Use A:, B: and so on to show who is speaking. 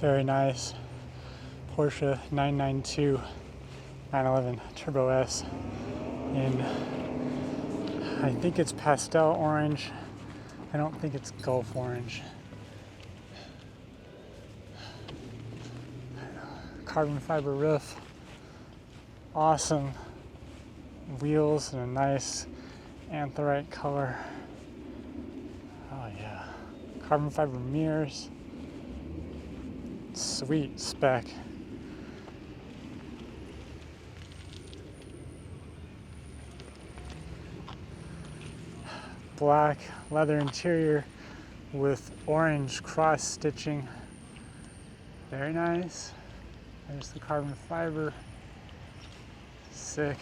A: Very nice. Porsche 992 911 Turbo S in, I think it's pastel orange. I don't think it's Gulf orange. Carbon fiber roof. Awesome wheels in a nice anthracite color. Oh yeah. Carbon fiber mirrors. Sweet spec. Black leather interior with orange cross stitching. Very nice. There's the carbon fiber. Sick.